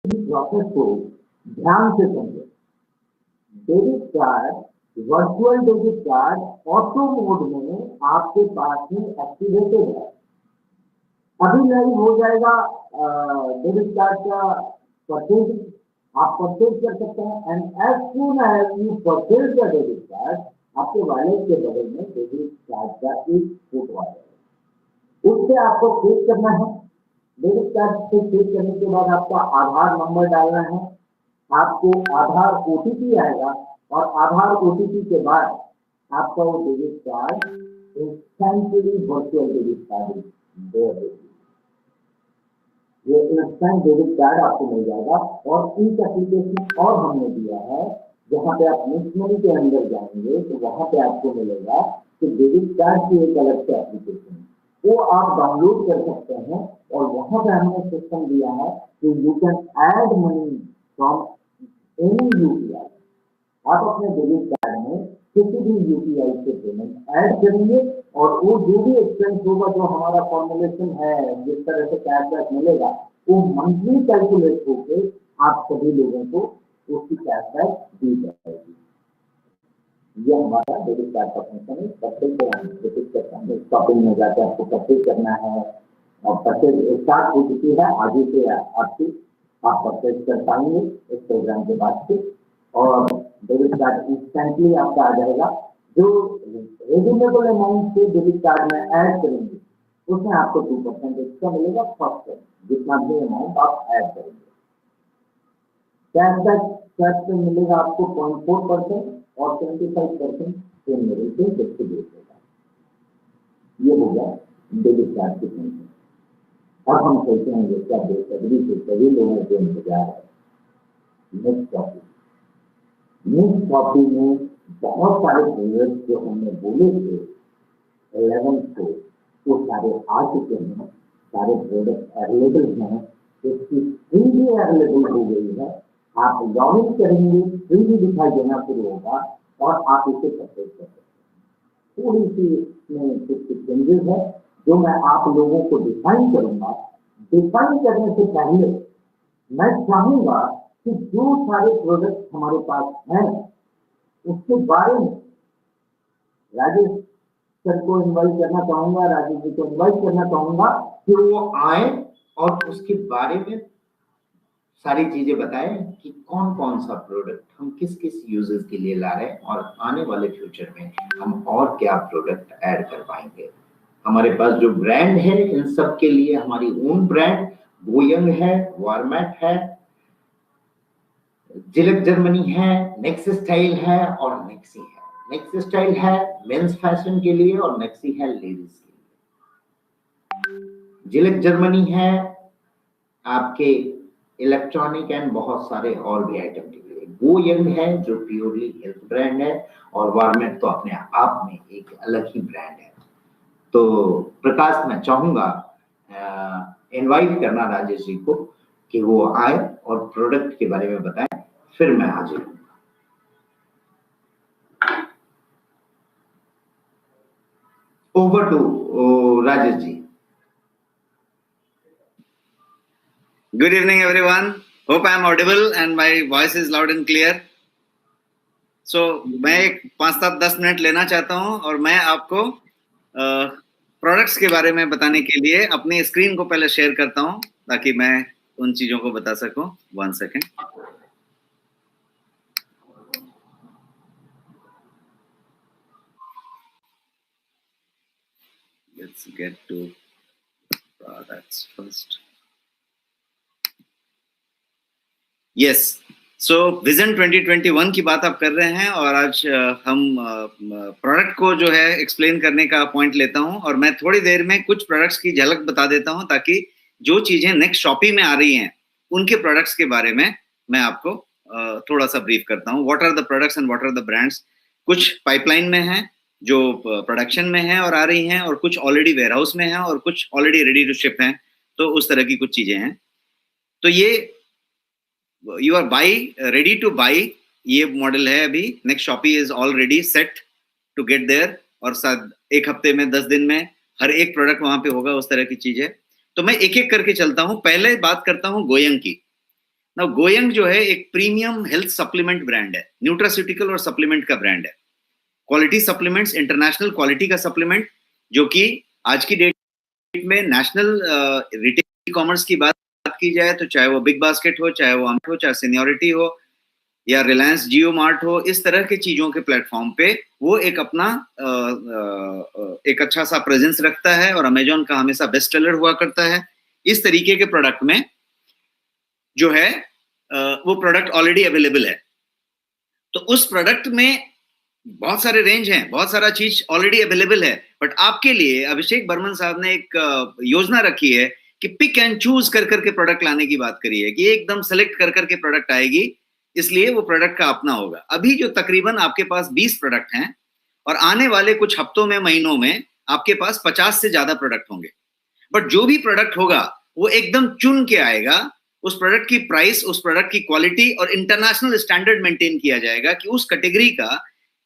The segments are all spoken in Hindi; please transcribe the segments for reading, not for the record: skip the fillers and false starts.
प्रोसेस को ध्यान से समझे। Debit card, virtual debit card auto mode में आपके पास में एक्टिवेटेड है। अभी लाइव हो जाएगा डेबिट कार्ड का परचेज, आप परचेज कर सकते हैं। And as soon as you purchase the debit card, आपके वॉलेट के बगल में डेबिट कार्ड का एक फोटो आ जाएगा, उससे आपको क्लिक करना है। डेबिट कार्ड से क्लिक करने के बाद आपका आधार नंबर डालना है, आपको आधार ओटीपी आएगा, और आधार ओटीपी के बाद आपका वो debit card instantly virtual debit card दे देगी। ये इंस्टेंट डेबिट कार्ड आपको मिल जाएगा। और एक एप्लीकेशन और हमने दिया है, जहाँ पे आप नेक्स्ट मनी के अंदर जाएंगे तो वहां पे आपको मिलेगा कि डेबिट कार्ड की एक अलग से एप्लीकेशन, वो आप डाउनलोड कर सकते हैं। और वहां पे हमने सिस्टम दिया है कि you can add money from any UPI. आप अपने डेबिट कार्ड में किसी भी यूपीआई से पेमेंट ऐड करेंगे, और वो जो भी एक्सपेंस होगा, जो हमारा फॉर्मुलेशन है, जिस तरह से कैशबैक मिलेगा, वो मंथली कैलकुलेट होकर आप सभी लोगों को उसकी कैशबैक दी जाएगी। ये हमारा डेबिट कार्ड का फंक्शन है। परचेज करता है, शॉपिंग में जाकर आपको परचेज करना है, और परचेज स्टार्ट हो चुकी है आगे से आपकी, आप परचेज कर पाएंगे इस प्रोग्राम के बाद से। और डेबिट कार्ड इंस्टेंटली आपका आ जाएगा। जो रिडीमेबल अमाउंट से डेबिट कार्ड में ऐड करेंगे, उसमें आपको 2% एक्स्ट्रा मिलेगा फर्स्ट टाइम, जितना भी अमाउंट आप ऐड करेंगे। कैशबैक कैश पे मिलेगा आपको 0.4% और 25% मेरे से डिस्ट्रीब्यूट होगा। ये हो गया डेबिट कार्ड की फंक्शन। अब हम सोचते हैं जिसका बेसब्री से सभी लोगों को इंतजार है नेक्स्ट टॉपिक। नेक्स्ट टॉपिक में बहुत सारे प्रोजेक्ट जो हमने बोले थे 11 को, वो सारे आ चुके हैं, सारे प्रोडक्ट अवेलेबल हैं। इसकी फ्री भी अवेलेबल हो गई है। आप लॉग इन करेंगे, फ्री भी दिखाई देना शुरू होगा, और आप इसे परचेज कर सकते हैं। थोड़ी सी इसमें कुछ चेंजेस है जो मैं आप लोगों को डिफाइन करूंगा। डिफाइन करने से पहले मैं चाहूंगा कि जो सारे प्रोडक्ट हमारे पास हैं उसके बारे में राजेश सर को इनवाइट करना चाहूंगा, राजेश जी को इनवाइट करना चाहूंगा कि वो आए और उसके बारे में सारी चीजें बताएं कि कौन कौन सा प्रोडक्ट हम किस किस यूजर्स के लिए ला रहे हैं, और आने वाले फ्यूचर में हम और क्या प्रोडक्ट ऐड कर पाएंगे। हमारे पास जो ब्रांड है, इन सब के लिए हमारी ओन ब्रांड गोयंग है, वारमैट है, जिलेट जर्मनी है, नेक्स्ट स्टाइल है और नेक्सी है। नेक्स्ट स्टाइल है मेंस फैशन के लिए और नेक्सी है लेडीज के लिए। जिलेट जर्मनी है आपके इलेक्ट्रॉनिक एंड बहुत सारे और भी आइटम के लिए। गोयंग है जो प्योरली हेल्थ ब्रांड है, और वारमेट तो अपने आप में एक अलग ही ब्रांड है। तो प्रकाश, मैं चाहूंगा इनवाइट करना राजेश जी को कि वो आए और प्रोडक्ट के बारे में बताएं, फिर मैं हाजिर हूं। Over to Rajesh ji. Good evening, everyone. Hope I am audible and my voice is loud and clear. So, मैं एक 5-7-10 मिनट लेना चाहता हूँ, और मैं आपको प्रोडक्ट्स के बारे में बताने के लिए अपनी स्क्रीन को पहले शेयर करता हूँ, ताकि मैं उन चीजों को बता सकूं। 1 second. Let's get to products first. Yes. So vision 2021 की बात आप कर रहे हैं, और आज हम प्रोडक्ट को जो है एक्सप्लेन करने का पॉइंट लेता हूं, और मैं थोड़ी देर में कुछ प्रोडक्ट्स की झलक बता देता हूं, ताकि जो चीजें नेक्स्ट शॉपी में आ रही हैं उनके प्रोडक्ट्स के बारे में मैं आपको थोड़ा सा ब्रीफ करता हूं। What are the products and what are the brands. कुछ पाइपलाइन में है जो प्रोडक्शन में है और आ रही हैं, और कुछ ऑलरेडी वेयरहाउस में है, और कुछ ऑलरेडी रेडी टू शिप हैं। तो उस तरह की कुछ चीजें हैं। तो ये you are by ready to buy, ये मॉडल है अभी। Next shoppe is already set to get there, और शायद 1 हफ्ते में 10 दिन में हर एक प्रोडक्ट वहां पे होगा, उस तरह की चीज है। तो मैं एक एक करके चलता हूं। पहले बात करता हूं गोयंग की। ना गोयंग जो है एक प्रीमियम हेल्थ सप्लीमेंट ब्रांड है, न्यूट्रास्यूटिकल और सप्लीमेंट का ब्रांड है, क्वालिटी सप्लीमेंट्स, इंटरनेशनल क्वालिटी का सप्लीमेंट, जो कि आज की डेट में नेशनल रिटेल कॉमर्स की बात की जाए तो चाहे वो बिग बास्केट हो, चाहे वो अमित हो, चाहे सीनियोरिटी हो या रिलायंस जियो मार्ट हो, इस तरह की चीजों के प्लेटफॉर्म पे वो एक अपना एक अच्छा सा प्रेजेंस रखता है और अमेजोन का हमेशा बेस्ट सेलर हुआ करता है। इस तरीके के प्रोडक्ट में जो है वो प्रोडक्ट ऑलरेडी अवेलेबल है। तो उस प्रोडक्ट में बहुत सारे रेंज हैं, बहुत सारा चीज ऑलरेडी अवेलेबल है, बट आपके लिए अभिषेक बर्मन साहब ने एक योजना रखी है कि पिक एंड चूज कर करके प्रोडक्ट लाने की बात करी है कि एकदम सेलेक्ट कर करके प्रोडक्ट आएगी, इसलिए वो प्रोडक्ट का अपना होगा। अभी जो तकरीबन आपके पास 20 प्रोडक्ट हैं और आने वाले कुछ हफ्तों में, महीनों में आपके पास 50 से ज्यादा प्रोडक्ट होंगे, बट जो भी प्रोडक्ट होगा वो एकदम चुन के आएगा, उस प्रोडक्ट की प्राइस, उस प्रोडक्ट की क्वालिटी और इंटरनेशनल स्टैंडर्ड मेंटेन किया जाएगा कि उस कैटेगरी का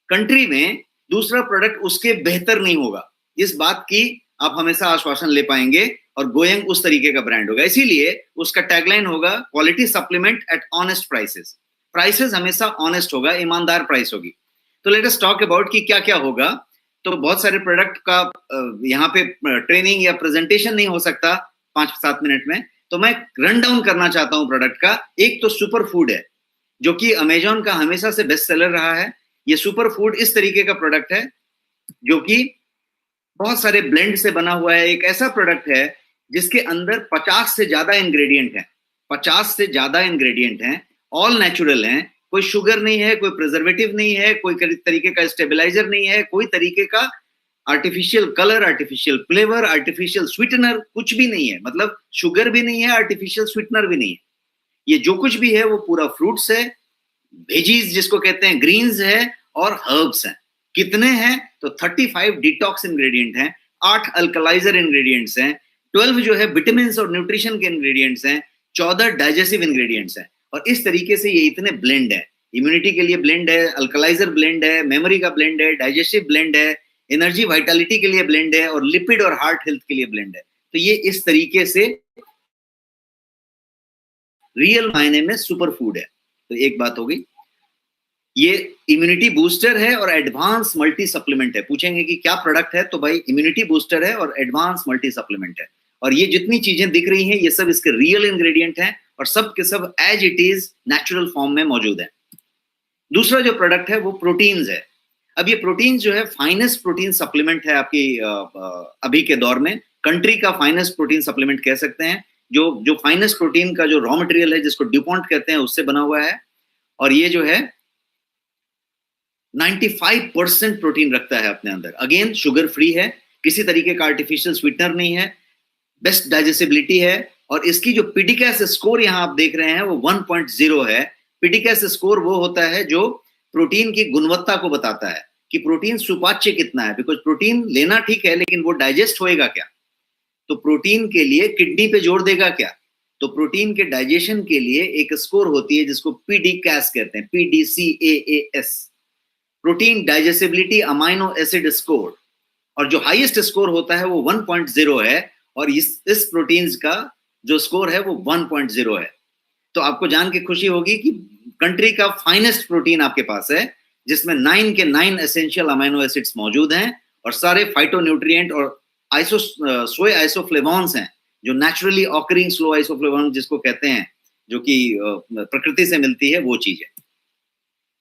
कंट्री में दूसरा प्रोडक्ट उसके बेहतर नहीं होगा। इस बात की आप हमेशा आश्वासन ले पाएंगे और गोयंग उस तरीके का ब्रांड होगा। इसीलिए उसका टैगलाइन होगा quality supplement at honest prices. Prices हमेशा ऑनेस्ट होगा, ईमानदार प्राइस होगी। तो लेट अस टॉक अबाउट कि क्या क्या होगा। तो बहुत सारे प्रोडक्ट का यहाँ पे ट्रेनिंग या प्रेजेंटेशन नहीं हो सकता 5-7 मिनट में, तो मैं रन डाउन करना चाहता हूँ प्रोडक्ट का। एक तो सुपर फूड है जो कि अमेजोन का हमेशा से बेस्ट सेलर रहा है। ये सुपर फूड इस तरीके का प्रोडक्ट है जो कि बहुत सारे ब्लेंड से बना हुआ है। एक ऐसा प्रोडक्ट है जिसके अंदर 50 से ज्यादा इंग्रेडिएंट हैं, 50 से ज्यादा इंग्रेडिएंट हैं, ऑल नेचुरल हैं, कोई शुगर नहीं है, कोई प्रिजर्वेटिव नहीं है, कोई तरीके का स्टेबलाइजर नहीं है, कोई तरीके का artificial colour, artificial flavour, artificial sweetener कुछ भी नहीं है। मतलब शुगर भी नहीं है, आर्टिफिशियल स्वीटनर भी नहीं है। ये जो कुछ भी है वो पूरा फ्रूट्स है, वेजीज जिसको कहते हैं, ग्रीन्स है और हर्ब्स हैं। कितने हैं? तो 35 डिटॉक्स इंग्रेडिएंट हैं, 8 अल्कलाइजर इंग्रेडिएंट्स हैं, 12 जो है विटामिन और न्यूट्रिशन के इंग्रेडिएंट्स हैं, 14 डाइजेस्टिव इंग्रेडिएंट्स हैं। और इस तरीके से ये इतने ब्लेंड है, इम्यूनिटी के लिए ब्लेंड है, अल्कलाइजर ब्लेंड है, मेमोरी का ब्लेंड है, डाइजेस्टिव ब्लेंड है, एनर्जी वाइटलिटी के लिए ब्लेंड है और लिपिड और हार्ट हेल्थ के लिए ब्लेंड है। तो ये इस तरीके से रियल मायने में सुपर फूड है। तो एक बात हो गई, ये इम्यूनिटी बूस्टर है और एडवांस मल्टी सप्लीमेंट है। पूछेंगे कि क्या प्रोडक्ट है, तो भाई इम्यूनिटी बूस्टर है और एडवांस मल्टी सप्लीमेंट है। और ये जितनी चीजें दिख रही हैं ये सब इसके रियल इंग्रेडिएंट हैं और सब के सब as it is natural form में मौजूद है। दूसरा जो प्रोडक्ट है वो प्रोटीन्स है। अब ये प्रोटीन जो है फाइनेस्ट प्रोटीन सप्लीमेंट है आपकी अभी के दौर में, कंट्री का फाइनेस्ट प्रोटीन सप्लीमेंट कह सकते हैं। जो फाइनेस्ट प्रोटीन का जो रॉ मटेरियल है जिसको ड्यूपॉन्ट कहते हैं उससे बना हुआ है और ये जो है 95% प्रोटीन रखता है अपने अंदर। अगेन शुगर फ्री है, किसी तरीके का आर्टिफिशियल स्वीटनर नहीं है, बेस्ट डाइजेस्टिबिलिटी है और इसकी जो पीडीकैस स्कोर यहाँ आप देख रहे हैं वो 1.0 है। पीडीकैस स्कोर वो होता है जो प्रोटीन की गुणवत्ता को बताता है कि प्रोटीन सुपाच्य कितना है। बिकॉज प्रोटीन लेना ठीक है लेकिन वो डाइजेस्ट होएगा क्या, तो प्रोटीन के लिए किडनी पे जोर देगा क्या, तो प्रोटीन के डाइजेशन के लिए एक स्कोर होती है जिसको पीडीकैस कहते हैं, PDCAAS, protein digestibility amino acid score. और जो हाईएस्ट स्कोर होता है वो 1.0 है और इस प्रोटीन्स का जो स्कोर है वो 1.0 है। तो आपको जान के खुशी होगी कि कंट्री का फाइनेस्ट प्रोटीन आपके पास है जिसमें 9 के 9 एसेंशियल अमाइनो एसिड्स मौजूद हैं और सारे फाइटोन्यूट्रिएंट और सोए आइसोफ्लेवोन्स हैं जो नेचुरली ऑकरिंग स्लो आइसोफ्लेवोन जिसको कहते हैं, जो कि प्रकृति से मिलती है, वो चीज है।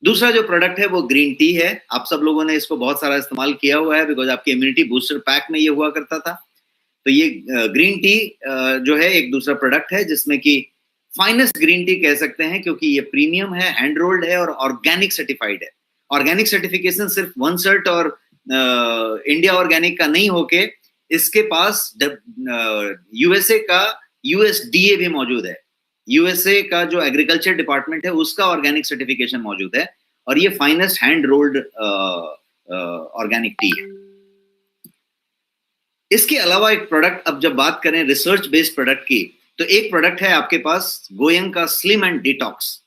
दूसरा जो प्रोडक्ट है वो ग्रीन टी है। आप सब लोगों ने इसको बहुत सारा इस्तेमाल किया हुआ है बिकॉज आपके इम्यूनिटी बूस्टर पैक में ये हुआ करता था। तो ये ग्रीन टी जो है एक दूसरा प्रोडक्ट है जिसमें कि फाइनेस्ट ग्रीन टी कह सकते हैं क्योंकि ये प्रीमियम है, हैंड रोल्ड है और ऑर्गेनिक सर्टिफाइड है। ऑर्गेनिक सर्टिफिकेशन सिर्फ OneCert और इंडिया ऑर्गेनिक का नहीं होके इसके पास यूएसए का USDA भी मौजूद है। यूएसए का जो एग्रीकल्चर डिपार्टमेंट है उसका ऑर्गेनिक सर्टिफिकेशन मौजूद है और ये finest hand rolled organic T है। इसके अलावा एक प्रोडक्ट, अब जब बात करें रिसर्च बेस्ड प्रोडक्ट की, तो एक प्रोडक्ट है आपके पास गोयंग का स्लिम एंड डिटॉक्स।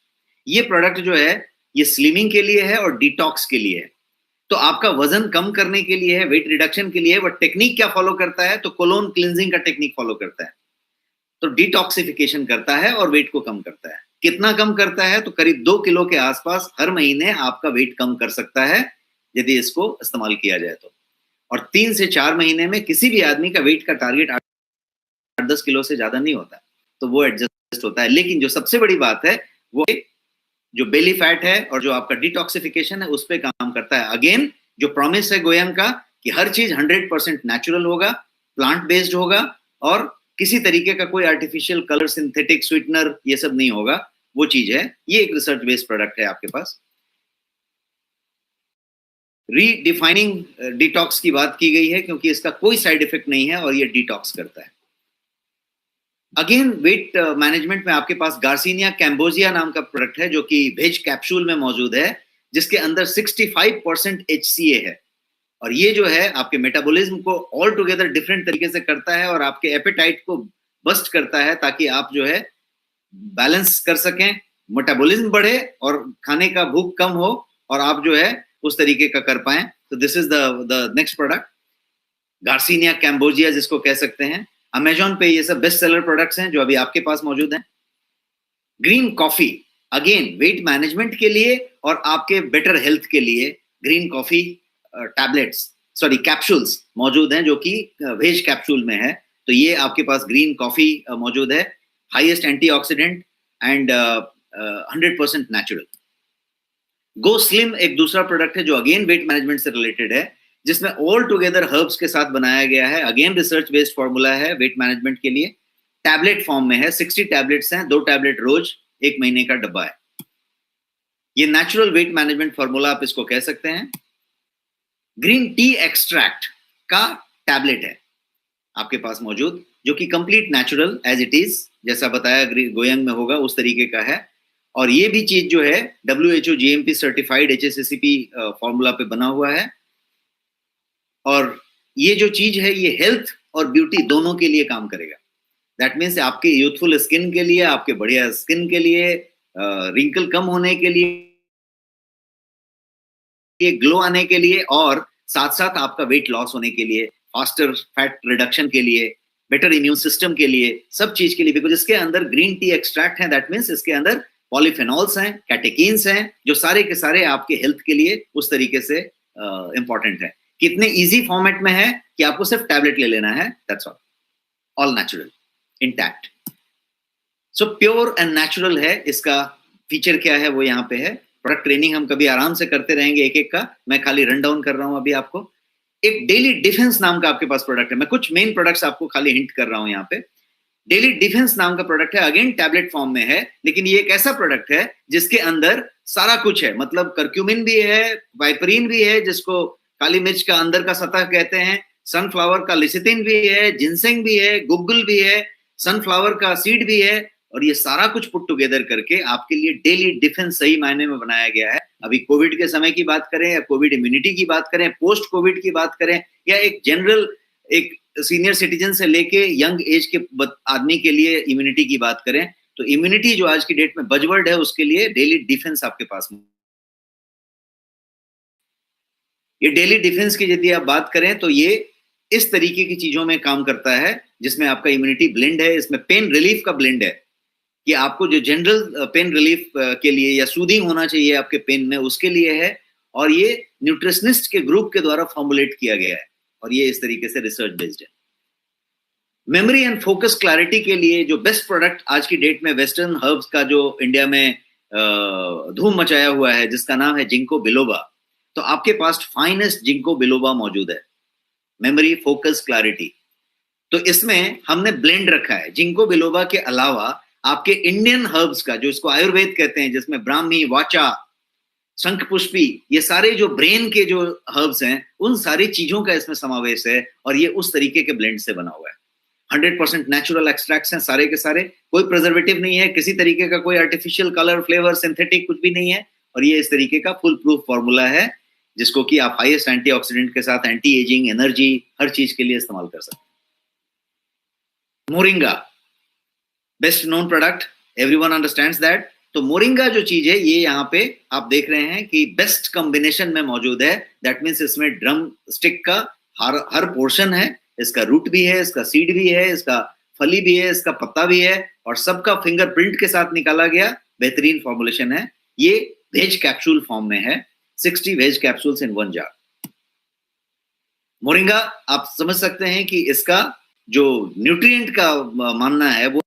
ये प्रोडक्ट जो है ये स्लिमिंग के लिए है और डिटॉक्स के लिए है। तो आपका वजन कम करने के लिए है, वेट रिडक्शन के लिए है। बट टेक्निक क्या फॉलो करता है, तो कोलोन क्लींजिंग का टेक्निक फॉलो करता है। तो डिटॉक्सिफिकेशन करता है और वेट को कम करता है। कितना कम करता है? तो करीब 2 किलो के आसपास हर महीने आपका वेट कम कर सकता है यदि इसको इस्तेमाल किया जाए तो। और 3 से 4 महीने में किसी भी आदमी का वेट का टारगेट 8-10 किलो से ज्यादा नहीं होता, तो वो एडजस्ट होता है। लेकिन जो सबसे बड़ी बात है वो जो बेली फैट है और जो आपका डिटॉक्सिफिकेशन है उस पर काम करता है। अगेन जो प्रॉमिस है गोयंग का कि हर चीज 100% नेचुरल होगा, प्लांट बेस्ड होगा और किसी तरीके का कोई आर्टिफिशियल कलर, सिंथेटिक स्वीटनर ये सब नहीं होगा, वो चीज है। ये एक रिसर्च बेस्ड प्रोडक्ट है आपके पास। रीडिफाइनिंग डिटॉक्स की बात की गई है क्योंकि इसका कोई साइड इफेक्ट नहीं है और ये डिटॉक्स करता है। अगेन वेट मैनेजमेंट में आपके पास गार्सिनिया कैम्बोजिया नाम का प्रोडक्ट है जो कि वेज कैप्सूल में मौजूद है, जिसके अंदर 65% HCA है। और ये जो है आपके मेटाबॉलिज्म को ऑल टुगेदर डिफरेंट तरीके से करता है और आपके एपेटाइट को बस्ट करता है ताकि आप जो है बैलेंस कर सकें, मेटाबॉलिज्म बढ़े और खाने का भूख कम हो और आप जो है उस तरीके का कर पाएं। तो this is the next product, garcinia cambogia जिसको कह सकते हैं। अमेजॉन पे ये सब बेस्ट सेलर प्रोडक्ट्स हैं जो अभी आपके पास मौजूद हैं। Green coffee, again weight management के लिए और आपके बेटर हेल्थ के लिए ग्रीन कॉफी टैबलेट्स कैप्सूल्स मौजूद हैं जो कि वेज कैप्सूल में है। तो ये आपके पास ग्रीन कॉफी मौजूद है, highest antioxidant and 100% natural. Go slim एक दूसरा प्रोडक्ट है जो अगेन वेट मैनेजमेंट से रिलेटेड है, जिसमें ऑल टुगेदर हर्ब्स के साथ बनाया गया है। अगेन रिसर्च बेस्ड फॉर्मूला है वेट मैनेजमेंट के लिए, टैबलेट फॉर्म में है, 60 टैबलेट्स हैं, 2 टैबलेट रोज, 1 महीने का डब्बा है। ये नेचुरल वेट मैनेजमेंट फॉर्मूला आप इसको कह सकते हैं। ग्रीन टी एक्सट्रैक्ट का टैबलेट है आपके पास मौजूद जो कि complete natural as it is, जैसा बताया गोयंग में होगा उस तरीके का है। और ये भी चीज जो है WHO GMP certified HACCP formula पे बना हुआ है। और ये जो चीज है ये हेल्थ और ब्यूटी दोनों के लिए काम करेगा। दैट मीन्स आपके यूथफुल स्किन के लिए, आपके बढ़िया स्किन के लिए, रिंकल कम होने के लिए, ग्लो आने के लिए और साथ साथ आपका वेट लॉस होने के लिए, फास्टर फैट रिडक्शन के लिए, बेटर इम्यून सिस्टम के लिए, सब चीज के लिए। बिकॉज इसके अंदर ग्रीन टी एक्सट्रैक्ट है, दैट मीन्स इसके अंदर पॉलीफेनॉल्स हैं, कैटेकिन्स हैं, जो सारे के सारे आपके हेल्थ के लिए उस तरीके से इंपॉर्टेंट है। कितने इजी फॉर्मेट में है कि आपको सिर्फ टैबलेट ले लेना है, that's all natural intact. So pure and natural है। इसका फीचर क्या है वो यहाँ पे है। प्रोडक्ट ट्रेनिंग हम कभी आराम से करते रहेंगे एक एक का, मैं खाली रन डाउन कर रहा हूं अभी आपको। एक डेली डिफेंस नाम का आपके पास प्रोडक्ट है, मैं कुछ मेन प्रोडक्ट्स आपको खाली हिंट कर रहा हूं यहाँ पे। डेली डिफेंस नाम का प्रोडक्ट है, अगेन टैबलेट फॉर्म में है, लेकिन ये एक ऐसा प्रोडक्ट है जिसके अंदर सारा कुछ है। मतलब कर्क्यूमिन भी है, वाइपरीन भी है जिसको काली मिर्च का अंदर का सतह कहते हैं, सनफ्लावर का लिसिथिन भी है, जिनसेंग भी है, गुग्गल भी है, सनफ्लावर का सीड भी है। और ये सारा कुछ पुट टुगेदर करके आपके लिए डेली डिफेंस सही मायने में बनाया गया है। अभी कोविड के समय की बात करें या कोविड इम्यूनिटी की बात करें, पोस्ट कोविड की बात करें या एक जनरल एक सीनियर सिटीजन से लेके यंग एज के आदमी के लिए इम्यूनिटी की बात करें, तो इम्यूनिटी जो आज की डेट में बजवर्ड है उसके लिए डेली डिफेंस आपके पास में। ये डेली डिफेंस की यदि आप बात करें तो ये इस तरीके की चीजों में काम करता है जिसमें आपका इम्यूनिटी ब्लेंड है, इसमें पेन रिलीफ का ब्लेंड है कि आपको जो जनरल पेन रिलीफ के लिए या सूदिंग होना चाहिए आपके पेन में उसके लिए है। और ये न्यूट्रिशनिस्ट के ग्रुप के द्वारा फॉर्मुलेट किया गया है और ये इस तरीके से रिसर्च बेस्ड है। मेमोरी एंड फोकस क्लैरिटी के लिए जो बेस्ट प्रोडक्ट आज की डेट में वेस्टर्न हर्ब्स का जो इंडिया में धूम मचाया हुआ है जिसका नाम है जिंको बिलोबा, तो आपके पास फाइनेस्ट जिंको बिलोबा मौजूद है, मेमोरी फोकस क्लैरिटी। तो इसमें हमने ब्लेंड रखा है जिंको बिलोबा के अलावा आपके इंडियन हर्ब्स का, जो इसको आयुर्वेद कहते हैं, जिसमें ब्राह्मी, वाचा, शंखपुष्पी, ये सारे जो ब्रेन के जो हर्ब्स हैं उन सारी चीजों का इसमें समावेश है और ये उस तरीके के ब्लेंड से बना हुआ है। 100% नेचुरल एक्सट्रैक्ट्स हैं सारे के सारे, कोई प्रिजर्वेटिव नहीं है, किसी तरीके का कोई आर्टिफिशियल कलर, फ्लेवर, सिंथेटिक कुछ भी नहीं है। और ये इस तरीके का फुल प्रूफ फॉर्मूला है जिसको कि आप हाईएस्ट एंटीऑक्सीडेंट के साथ एंटी एजिंग, एनर्जी, हर चीज के लिए इस्तेमाल कर सकते हैं। Moringa best known product, everyone understands that. तो मोरिंगा जो चीज है ये यहाँ पे आप देख रहे हैं कि बेस्ट कॉम्बिनेशन में मौजूद है। दैट मीन्स इसमें ड्रम स्टिक का हर पोर्शन है, इसका रूट भी है, इसका सीड भी है, इसका फली भी है, इसका पत्ता भी है और सबका फिंगरप्रिंट के साथ निकाला गया बेहतरीन फॉर्मुलेशन है। ये वेज कैप्सूल फॉर्म में है, 60 वेज कैप्सूल्स इन 1 जार। मोरिंगा आप समझ सकते हैं कि इसका जो न्यूट्रिएंट का मानना है वो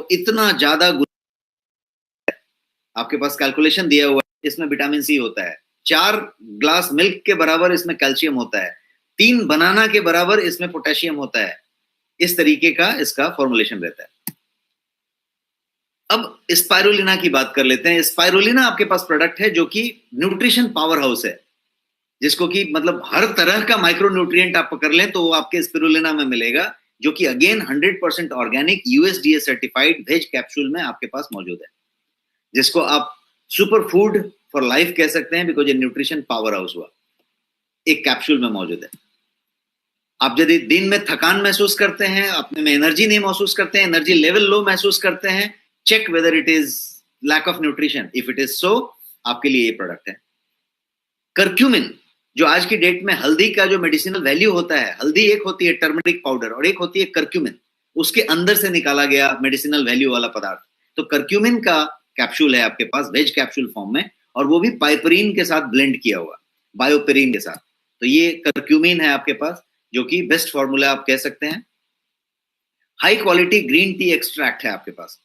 इतना ज्यादा, आपके पास कैलकुलेशन दिया हुआ है, इसमें विटामिन सी होता है, 4 ग्लास मिल्क के बराबर इसमें कैल्शियम होता है, 3 बनाना के बराबर इसमें पोटेशियम होता है। इस तरीके का इसका फॉर्मुलेशन रहता है। अब स्पाइरुलिना की बात कर लेते हैं। स्पाइरुलिना आपके पास प्रोडक्ट है जो कि न्यूट्रिशन पावर हाउस है, जिसको कि मतलब हर तरह का माइक्रो न्यूट्रिएंट आप पकड़ लें तो वो आपके स्पिरुलिना में मिलेगा, जो कि again 100% organic USDA certified veg capsule में आपके पास मौजूद है, जिसको आप सुपर फूड फॉर लाइफ कह सकते हैं, बिकॉज ये न्यूट्रिशन पावर हाउस हुआ, एक कैप्सूल में मौजूद है। आप यदि दिन में थकान महसूस करते हैं, अपने में एनर्जी नहीं महसूस करते हैं, एनर्जी लेवल लो महसूस करते हैं, check whether it is lack of nutrition. If it is so, आपके लिए ये प्रोडक्ट है। कर्क्यूमिन, जो आज की डेट में हल्दी का जो मेडिसिनल वैल्यू होता है, हल्दी एक होती है टर्मरिक पाउडर और एक होती है कर्क्यूमिन, उसके अंदर से निकाला गया मेडिसिनल वैल्यू वाला पदार्थ। तो कर्क्यूमिन का कैप्सूल है आपके पास वेज कैप्सूल फॉर्म में, और वो भी पाइपरीन के साथ ब्लेंड किया हुआ, बायोपेरिन के साथ। तो ये कर्क्यूमिन है आपके पास, जो कि बेस्ट फॉर्मूला आप कह सकते हैं। High quality green tea extract है आपके पास,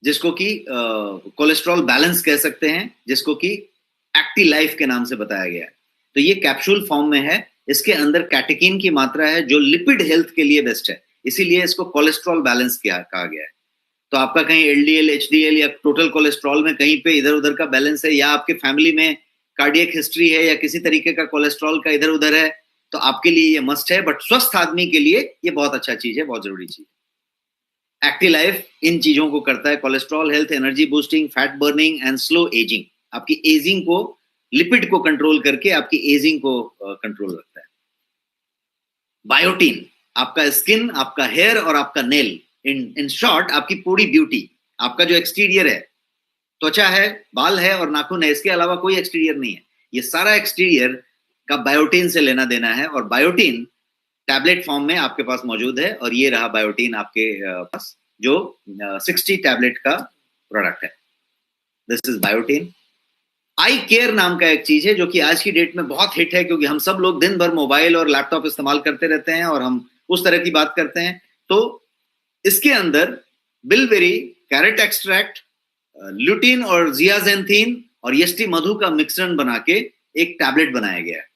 जिसको कि कोलेस्ट्रॉल बैलेंस कह सकते हैं, जिसको कि एक्टिव लाइफ के नाम से बताया गया है। तो ये कैप्सूल फॉर्म में है, इसके अंदर कैटेकिन की मात्रा है जो लिपिड हेल्थ के लिए बेस्ट है, इसीलिए इसको कोलेस्ट्रॉल बैलेंस कहा गया है। तो आपका कहीं एलडीएल, एचडीएल या टोटल कोलेस्ट्रॉल में कहीं पे इधर उधर का बैलेंस है, या आपके फैमिली में कार्डियक हिस्ट्री है या किसी तरीके का कोलेस्ट्रॉल का इधर उधर है, तो आपके लिए ये मस्ट है। बट स्वस्थ आदमी के लिए ये बहुत अच्छा चीज है, बहुत जरूरी चीज है। एक्टिव लाइफ इन चीजों को करता है, cholesterol health, energy boosting, fat burning and slow ageing. आपकी एजिंग को, लिपिड को कंट्रोल करके आपकी एजिंग को कंट्रोल रखता है। बायोटीन, आपका स्किन, आपका हेयर और आपका नेल, इन शॉर्ट आपकी पूरी ब्यूटी, आपका जो एक्सटीरियर है, त्वचा है, बाल है और नाखून है, इसके अलावा कोई एक्सटीरियर नहीं है। ये सारा एक्सटीरियर का बायोटीन से लेना देना है, और बायोटीन टैबलेट फॉर्म में आपके पास मौजूद है। और ये रहा बायोटीन आपके पास, जो 60 टैबलेट का प्रोडक्ट है। This is biotin. I care नाम का एक चीज है जो कि आज की डेट में बहुत हिट है, क्योंकि हम सब लोग दिन भर मोबाइल और लैपटॉप इस्तेमाल करते रहते हैं और हम उस तरह की बात करते हैं। तो इसके अंदर बिलबेरी, कैरेट एक्सट्रैक्ट, ल्यूटीन और जियाजेंथीन और यष्टि मधु का मिश्रण बना के एक टैबलेट बनाया गया है।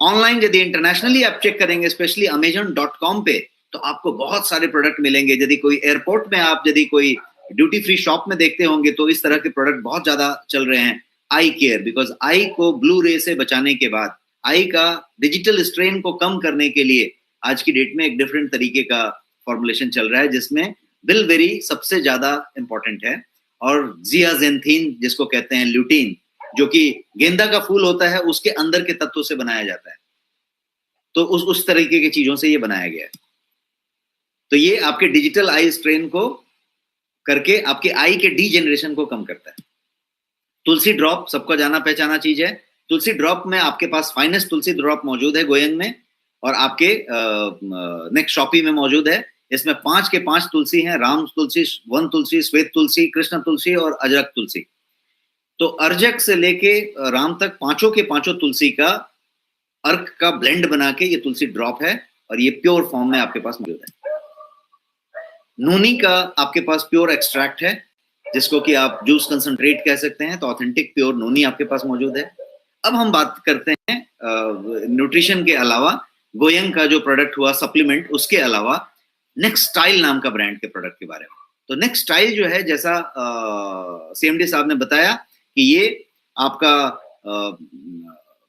ऑनलाइन यदि इंटरनेशनली आप चेक करेंगे, स्पेशली Amazon.com पे, तो आपको बहुत सारे प्रोडक्ट मिलेंगे। यदि कोई एयरपोर्ट में आप यदि कोई ड्यूटी फ्री शॉप में देखते होंगे तो इस तरह के प्रोडक्ट बहुत ज्यादा चल रहे हैं। आई केयर, बिकॉज आई को ब्लू रे से बचाने के बाद, आई का डिजिटल स्ट्रेन को कम करने के लिए आज की डेट में एक डिफरेंट तरीके का फॉर्मुलेशन चल रहा है, जिसमें बिलबेरी सबसे ज्यादा इंपॉर्टेंट है, और जियाजेंथीन जिसको कहते हैं ल्यूटीन, जो कि गेंदा का फूल होता है, उसके अंदर के तत्वों से बनाया जाता है। तो उस तरीके की चीजों से ये बनाया गया है। तो ये आपके डिजिटल आई स्ट्रेन को करके आपके आई के डीजेनरेशन को कम करता है। तुलसी ड्रॉप सबका जाना पहचाना चीज है। तुलसी ड्रॉप में आपके पास फाइनेस्ट तुलसी ड्रॉप मौजूद है गोयंग में, और आपके नेक्स्ट शॉपी में मौजूद है। इसमें 5 के 5 तुलसी हैं, राम तुलसी, वन तुलसी, श्वेत तुलसी, कृष्ण तुलसी और अजरक तुलसी। तो अर्जक से लेके राम तक पांचों के पांचों तुलसी का अर्क का ब्लेंड बना के ये तुलसी ड्रॉप है, और ये प्योर फॉर्म में आपके पास मौजूद है। नूनी का आपके पास प्योर एक्सट्रैक्ट है, जिसको कि आप जूस कंसंट्रेट कह सकते हैं। तो ऑथेंटिक प्योर नूनी आपके पास मौजूद है। अब हम बात करते हैं न्यूट्रिशन के अलावा गोयंग का जो प्रोडक्ट हुआ सप्लीमेंट, उसके अलावा नेक्स्ट स्टाइल नाम का ब्रांड के प्रोडक्ट के बारे में। तो नेक्स्ट स्टाइल जो है, जैसा सीएमडी साहब ने बताया कि ये आपका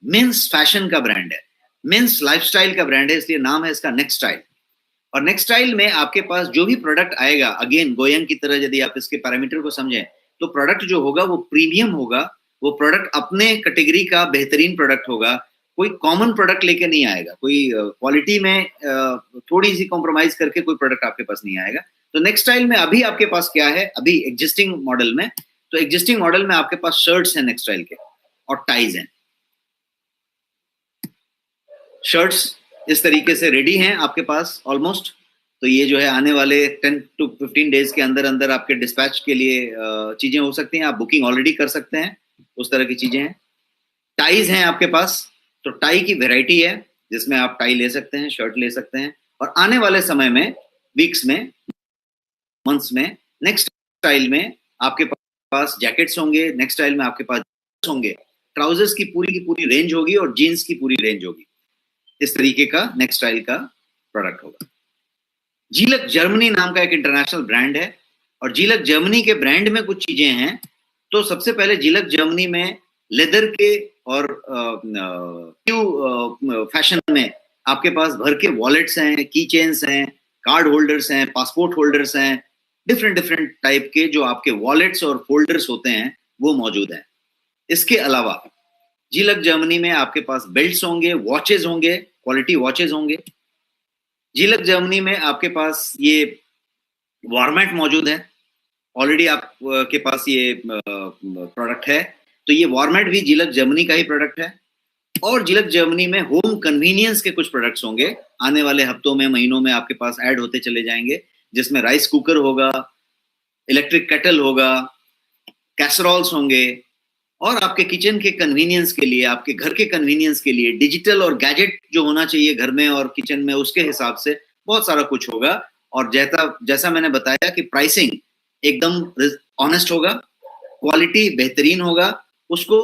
मेंस फैशन का ब्रांड है, मेंस लाइफस्टाइल का ब्रांड है, इसलिए नाम है इसका नेक्स्ट स्टाइल। और नेक्स्ट स्टाइल में आपके पास जो भी प्रोडक्ट आएगा, अगेन गोयंग की तरह यदि आप इसके पैरामीटर को समझें, तो प्रोडक्ट जो होगा वो प्रीमियम होगा, वो प्रोडक्ट अपने कैटेगरी का बेहतरीन प्रोडक्ट होगा, कोई कॉमन प्रोडक्ट लेके नहीं आएगा, कोई क्वालिटी में थोड़ी सी कॉम्प्रोमाइज करके कोई प्रोडक्ट आपके पास नहीं आएगा। तो नेक्स्ट स्टाइल में अभी आपके पास क्या है, अभी एग्जिस्टिंग मॉडल में, तो एग्जिस्टिंग मॉडल में आपके पास शर्ट्स हैं नेक्स्ट स्टाइल के, और टाइज हैं। शर्ट्स इस तरीके से रेडी हैं आपके पास ऑलमोस्ट। तो ये जो है आने वाले 10 to 15 डेज के अंदर अंदर आपके डिस्पैच के लिए चीजें हो सकती हैं, आप बुकिंग ऑलरेडी कर सकते हैं, उस तरह की चीजें हैं। टाइज हैं आपके पास, तो टाई की वैरायटी है जिसमें आप टाई ले सकते हैं, शर्ट ले सकते हैं, और आने वाले समय में, वीक्स में, मंथ्स में, नेक्स्ट स्टाइल में आपके पास जैकेट्स होंगे, नेक्स्ट स्टाइल में आपके पास होंगे, ट्राउजर्स की पूरी रेंज होगी और जीन्स की पूरी रेंज होगी। इस तरीके का नेक्स्ट स्टाइल का प्रोडक्ट होगा। जीलक जर्मनी नाम का एक इंटरनेशनल ब्रांड है, और जीलक जर्मनी के ब्रांड में कुछ चीजें हैं। तो सबसे पहले जीलक जर्मनी में लेदर के और फैशन में आपके पास भर के वॉलेट्स हैं, की चेन्स हैं, कार्ड होल्डर्स हैं, पासपोर्ट होल्डर्स हैं, डिफरेंट टाइप के जो आपके वॉलेट्स और फोल्डर्स होते हैं वो मौजूद हैं। इसके अलावा जीलक जर्मनी में आपके पास बेल्ट्स होंगे, वॉचेस होंगे, क्वालिटी वॉचेस होंगे। जीलक जर्मनी में आपके पास ये वॉर्मेट मौजूद है, ऑलरेडी आप के पास ये प्रोडक्ट है, तो ये वॉर्मेट भी जीलक जर्मनी का ही प्रोडक्ट है। और जीलक जर्मनी में होम कन्वीनियंस के कुछ प्रोडक्ट्स होंगे, आने वाले हफ्तों में, महीनों में आपके पास ऐड होते चले जाएंगे, जिसमें राइस कुकर होगा, इलेक्ट्रिक केटल होगा, कैसरोल्स होंगे, और आपके किचन के कन्वीनियंस के लिए, आपके घर के कन्वीनियंस के लिए डिजिटल और गैजेट जो होना चाहिए घर में और किचन में, उसके हिसाब से बहुत सारा कुछ होगा। और जैसा मैंने बताया कि प्राइसिंग एकदम ऑनेस्ट होगा, क्वालिटी बेहतरीन होगा, उसको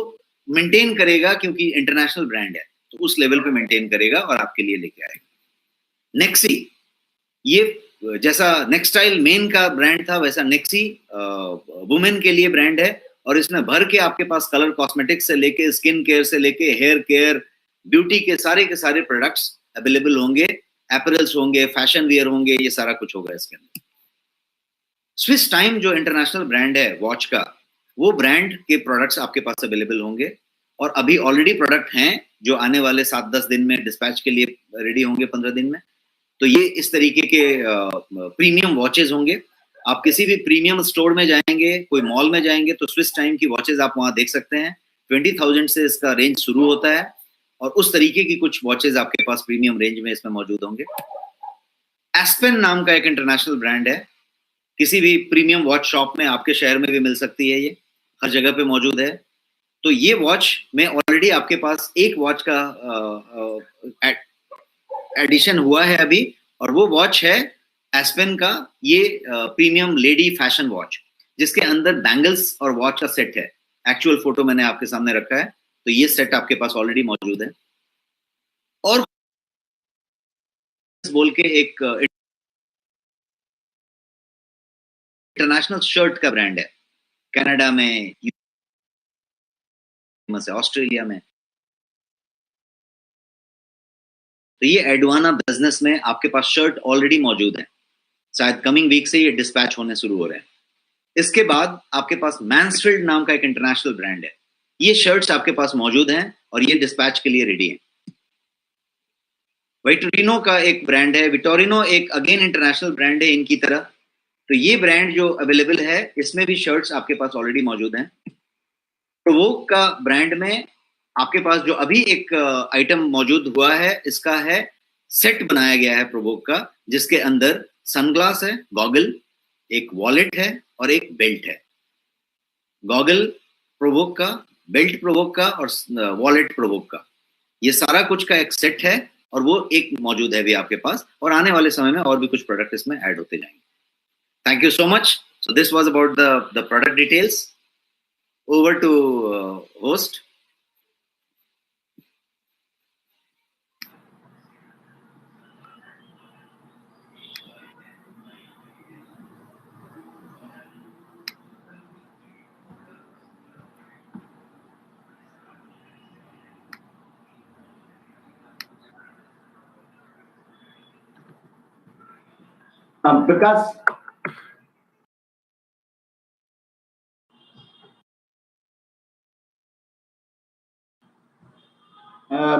मेंटेन करेगा क्योंकि इंटरनेशनल ब्रांड है, तो उस लेवल पे मेंटेन करेगा और आपके लिए लेके आएगा। नेक्सी, ये जैसा नेक्स्ट स्टाइल मेन का ब्रांड था, वैसा नेक्सी वुमेन के लिए ब्रांड है, और इसमें भर के आपके पास कलर कॉस्मेटिक्स से लेके, स्किन केयर से लेके, हेयर केयर, ब्यूटी के सारे प्रोडक्ट्स अवेलेबल होंगे, एपरल्स होंगे, फैशन वियर होंगे, ये सारा कुछ होगा इसके अंदर। स्विस टाइम जो इंटरनेशनल ब्रांड है वॉच का, वो ब्रांड के प्रोडक्ट्स आपके पास अवेलेबल होंगे, और अभी ऑलरेडी प्रोडक्ट हैं जो आने वाले 7-10 दिन में डिस्पैच के लिए रेडी होंगे, 15 दिन में। तो ये इस तरीके के प्रीमियम वॉचेस होंगे। आप किसी भी प्रीमियम स्टोर में जाएंगे, कोई मॉल में जाएंगे, तो स्विस टाइम की वॉचेस आप वहां देख सकते हैं। 20,000 से इसका रेंज शुरू होता है, और उस तरीके की कुछ वॉचेस आपके पास प्रीमियम रेंज में इसमें मौजूद होंगे। एस्पेन नाम का एक इंटरनेशनल ब्रांड है, किसी भी प्रीमियम वॉच शॉप में आपके शहर में भी मिल सकती है, ये हर जगह पे मौजूद है। तो ये वॉच में ऑलरेडी आपके पास एक वॉच का एडिशन हुआ है अभी, और वो वॉच है एस्पेन का ये प्रीमियम लेडी फैशन वॉच, जिसके अंदर बैंगल्स और वॉच का सेट है। एक्चुअल फोटो मैंने आपके सामने रखा है, तो ये सेट आपके पास ऑलरेडी मौजूद है। और बोल के एक इंटरनेशनल शर्ट का ब्रांड है, कनाडा में, ऑस्ट्रेलिया में। तो ये एडवाना बिजनेस में आपके पास शर्ट ऑलरेडी मौजूद है, शायद कमिंग वीक से ये डिस्पैच होने शुरू हो रहे हैं। इसके बाद आपके पास मैन्सफील्ड नाम का एक इंटरनेशनल ब्रांड है, ये शर्ट्स आपके पास मौजूद हैं और ये डिस्पैच के लिए रेडी हैं। विटोरिनो का एक ब्रांड है, विटोरिनो एक अगेन इंटरनेशनल ब्रांड है इनकी तरह, तो ये ब्रांड जो अवेलेबल है इसमें भी शर्ट्स आपके पास ऑलरेडी मौजूद हैं। प्रोवोक का ब्रांड में आपके पास जो अभी एक आइटम मौजूद हुआ है, इसका है सेट बनाया गया है प्रोवोक का, जिसके अंदर सनग्लास है, गॉगल, एक वॉलेट है और एक बेल्ट है। गॉगल प्रोवोक का, बेल्ट प्रोवोक का और वॉलेट प्रोवोक का, ये सारा कुछ का एक सेट है, और वो एक मौजूद है भी आपके पास, और आने वाले समय में और भी कुछ प्रोडक्ट इसमें ऐड होते जाएंगे। Thank you so much. So this was about the product details. Over to host. विकास,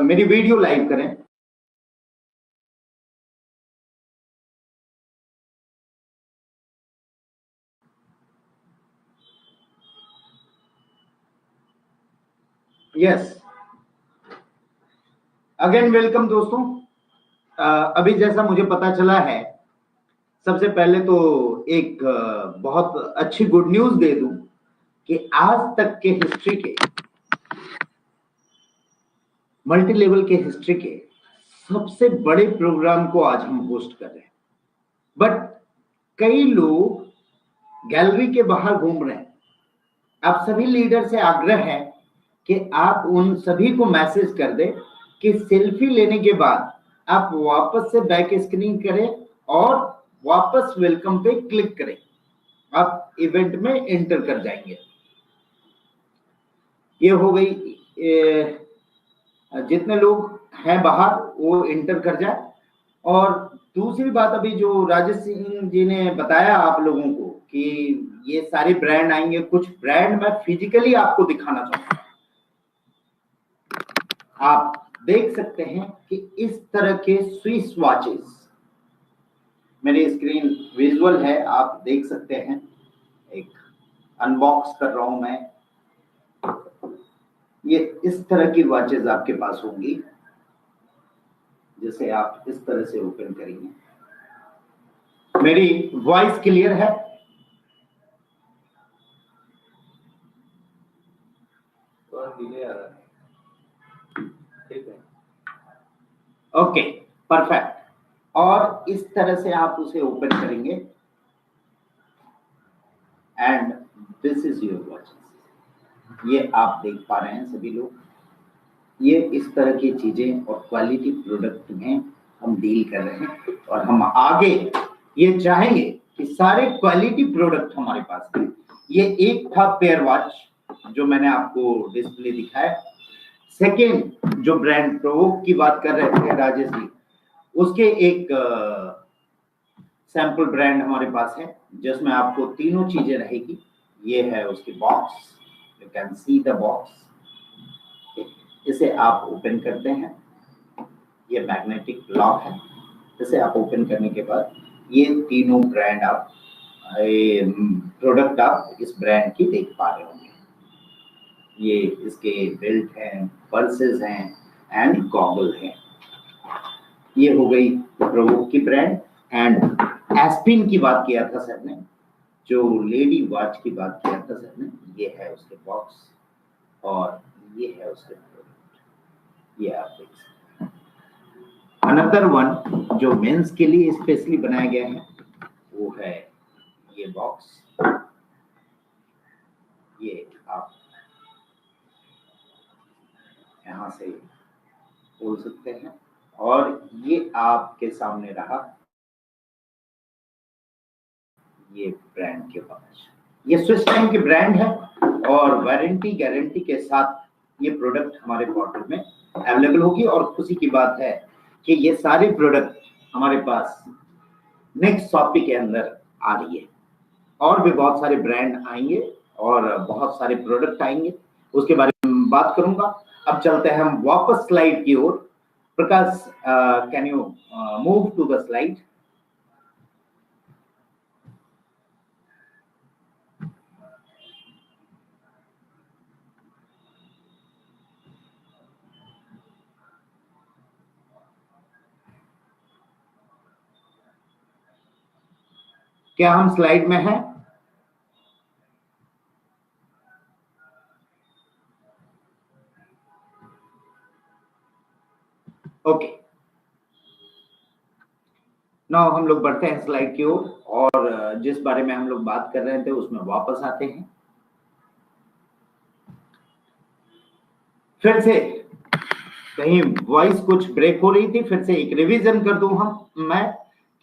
मेरी वीडियो लाइव करें। यस, अगेन वेलकम दोस्तों। अभी जैसा मुझे पता चला है सबसे पहले तो एक बहुत अच्छी गुड न्यूज दे दूं कि आज तक के हिस्ट्री के, मल्टी लेवल के हिस्ट्री के सबसे बड़े प्रोग्राम को आज हम होस्ट कर रहे हैं। बट कई लोग गैलरी के बाहर घूम रहे हैं। आप सभी लीडर से आग्रह है कि आप उन सभी को मैसेज कर दें कि सेल्फी लेने के बाद आप वापस से बैक स्क्रीन करें और वापस वेलकम पे क्लिक करें, आप इवेंट में एंटर कर जाएंगे। ये हो गई, जितने लोग हैं बाहर वो एंटर कर जाए। और दूसरी बात, अभी जो राजेश सिंह जी ने बताया आप लोगों को कि ये सारे ब्रांड आएंगे, कुछ ब्रांड मैं फिजिकली आपको दिखाना चाहूंगा। आप देख सकते हैं कि इस तरह के स्विस वॉचेस, मेरी स्क्रीन विजुअल है, आप देख सकते हैं। एक अनबॉक्स कर रहा हूं मैं। ये इस तरह की वॉचेस आपके पास होंगी, जिसे आप इस तरह से ओपन करेंगे। मेरी वॉइस क्लियर है? डिले आ रहा है, ठीक है, ओके, परफेक्ट। और इस तरह से आप उसे ओपन करेंगे and this is your watch. ये आप देख पा रहे हैं सभी लोग, ये इस तरह की चीजें और क्वालिटी प्रोडक्ट में हम डील कर रहे हैं। और हम आगे ये चाहेंगे कि सारे क्वालिटी प्रोडक्ट हमारे पास हैं। ये एक था पेयर वॉच जो मैंने आपको डिस्प्ले दिखाया। सेकेंड, जो ब्रांड प्रोवोक की बात कर रहे थे राजेश जी, उसके एक सैंपल ब्रांड हमारे पास है जिसमें आपको तीनों चीजें रहेगी। ये है उसकी box, you can see the box. इसे आप ओपन करते हैं, ये मैग्नेटिक लॉक है। इसे आप ओपन करने के बाद ये तीनों ब्रांड आप प्रोडक्ट आप इस ब्रांड की देख पा रहे होंगे। ये इसके बेल्ट हैं, पर्सेस हैं एंड गॉगल हैं। ये हो गई प्रोवोक की ब्रांड। एंड एस्पिन की बात किया था सर ने, जो लेडी वॉच की बात किया था सर ने, ये है उसके बॉक्स और ये है उसके प्रोडक्ट। ये आप देख सकते हैं। अनदर वन जो मेंस के लिए स्पेशली बनाया गया है वो है ये बॉक्स। ये आप यहाँ से खोल सकते हैं और ये आपके सामने रहा ये ब्रांड के वॉच। ये स्विस टाइम की ब्रांड है और वारंटी गारंटी के साथ ये प्रोडक्ट हमारे पोर्टल में अवेलेबल होगी। और खुशी की बात है कि ये सारे प्रोडक्ट हमारे पास नेक्स्ट शॉपिंग के अंदर आ रही है। और भी बहुत सारे ब्रांड आएंगे और बहुत सारे प्रोडक्ट आएंगे, उसके बारे में बात करूंगा। अब चलते हैं हम वापस स्लाइड की ओर। Prakash, can you move to the slide? क्या हम स्लाइड में हैं? ओके, नाउ हम लोग बढ़ते हैं स्लाइड की ओर और जिस बारे में हम लोग बात कर रहे थे उसमें वापस आते हैं। फिर से कहीं वॉइस कुछ ब्रेक हो रही थी, फिर से एक रिवीजन कर दूं मैं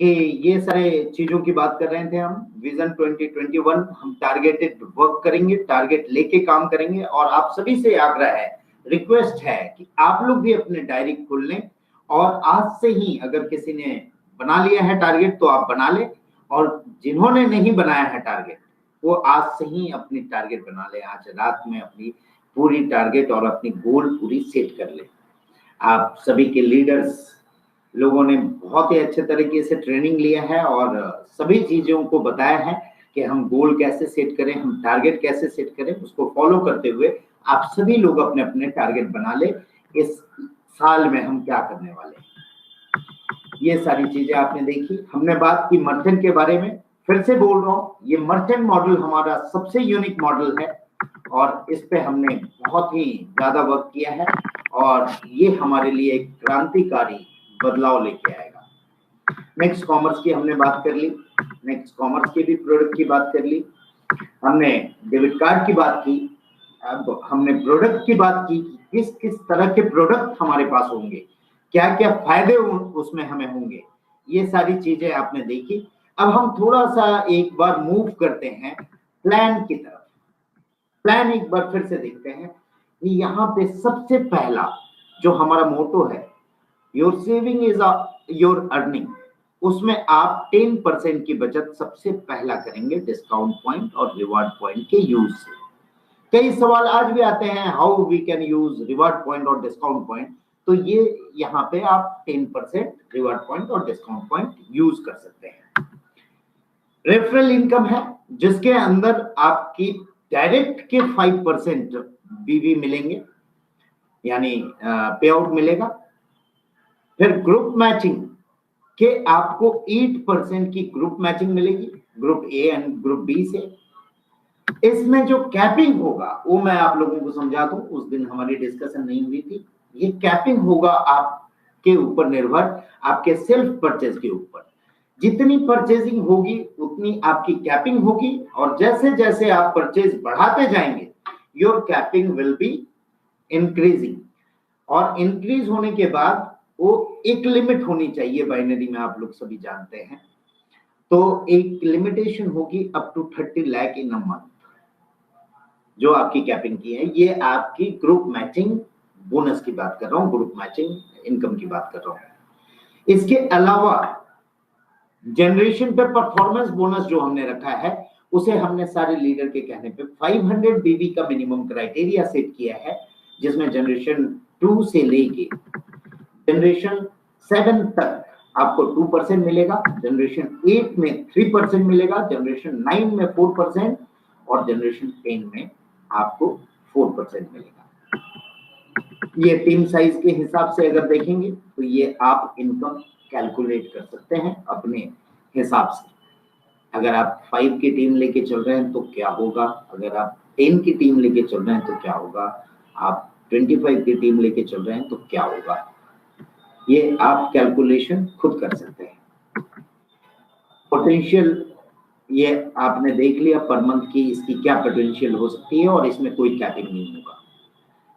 कि ये सारे चीजों की बात कर रहे थे हम। विजन 2021 हम टारगेटेड वर्क करेंगे, टारगेट लेके काम करेंगे। और आप सभी से आग्रह है, रिक्वेस्ट है कि आप लोग भी अपने डायरी खोल लें और आज से ही अगर किसी ने बना लिया है टारगेट तो आप बना लें, और जिन्होंने नहीं बनाया है टारगेट वो आज से ही अपनी टारगेट बना ले। आज रात में अपनी पूरी टारगेट और अपनी गोल पूरी सेट कर ले। आप सभी के लीडर्स लोगों ने बहुत ही अच्छे तरीके से ट्रेनिंग लिया है और सभी चीजों को बताया है कि हम गोल कैसे सेट करें, हम टारगेट कैसे सेट करें। उसको फॉलो करते हुए आप सभी लोग अपने अपने टारगेट बना ले। इस साल में हम क्या करने वाले हैं। ये सारी चीजें आपने देखी। हमने बात की मर्चेंट के बारे में, फिर से बोल रहा हूँ, ये मर्चेंट मॉडल हमारा सबसे यूनिक मॉडल है और इस पे हमने बहुत ही ज्यादा वर्क किया है और ये हमारे लिए एक क्रांतिकारी बदलाव लेके आएगा। नेक्स्ट कॉमर्स की हमने बात कर ली, नेक्स्ट कॉमर्स के भी प्रोडक्ट की बात कर ली, हमने डेबिट कार्ड की बात की, अब हमने प्रोडक्ट की बात की, किस किस तरह के प्रोडक्ट हमारे पास होंगे, क्या क्या फायदे उसमें हमें होंगे, ये सारी चीजें आपने देखी। अब हम थोड़ा सा एक बार मूव करते हैं प्लान की तरफ। प्लान एक बार फिर से देखते हैं कि यहाँ पे सबसे पहला जो हमारा मोटो है, your saving is your earning, उसमें आप 10% की बचत सबसे पहला करेंगे डिस्काउंट पॉइंट और रिवार्ड पॉइंट के यूज से। कई सवाल आज भी आते हैं, how we can use reward point और डिस्काउंट पॉइंट, तो ये यहाँ पे आप 10% रिवार्ड पॉइंट और डिस्काउंट पॉइंट यूज कर सकते हैं। रेफरल इनकम है जिसके अंदर आपकी डायरेक्ट के 5% बीवी मिलेंगे, यानी पे आउट मिलेगा। फिर ग्रुप मैचिंग के आपको 8% की ग्रुप मैचिंग मिलेगी, group A and group B से। इसमें जो कैपिंग होगा वो मैं आप लोगों को समझा दूं, उस दिन हमारी डिस्कशन नहीं हुई थी। ये कैपिंग होगा आपके ऊपर निर्भर, आपके सेल्फ परचेज के ऊपर। जितनी परचेजिंग होगी उतनी आपकी कैपिंग होगी और जैसे जैसे आप परचेज बढ़ाते जाएंगे your capping will be increasing. और इंक्रीज होने के बाद वो एक लिमिट होनी चाहिए, बाइनरी में आप लोग सभी जानते हैं, तो एक लिमिटेशन होगी up to 30 lakh in a month जो आपकी कैपिंग की है। ये आपकी ग्रुप मैचिंग बोनस की बात कर रहा हूँ, ग्रुप मैचिंग इनकम की बात कर रहा हूँ। इसके अलावा जनरेशन पे परफॉर्मेंस बोनस जो हमने रखा है उसे हमने सारे लीडर के कहने पे 500 बीवी का मिनिमम क्राइटेरिया सेट किया है, जिसमें जनरेशन 2 से लेके जनरेशन 7 तक आपको 2% मिलेगा, जनरेशन 8 में 3% मिलेगा, जनरेशन 9 में 4% और जनरेशन 10 में आपको 4% मिलेगा। ये टीम साइज के हिसाब से अगर देखेंगे तो ये आप इनकम कैलकुलेट कर सकते हैं अपने हिसाब से। अगर आप 5 की टीम लेके चल रहे हैं तो क्या होगा, अगर आप 10 की टीम लेके चल रहे हैं तो क्या होगा, आप 25 की टीम लेके चल रहे हैं तो क्या होगा, ये आप कैलकुलेशन खुद कर सकते हैं। पोटेंशियल ये आपने देख लिया पर मंथ की इसकी क्या पोटेंशियल हो सकती है और इसमें कोई कैपिंग नहीं होगा।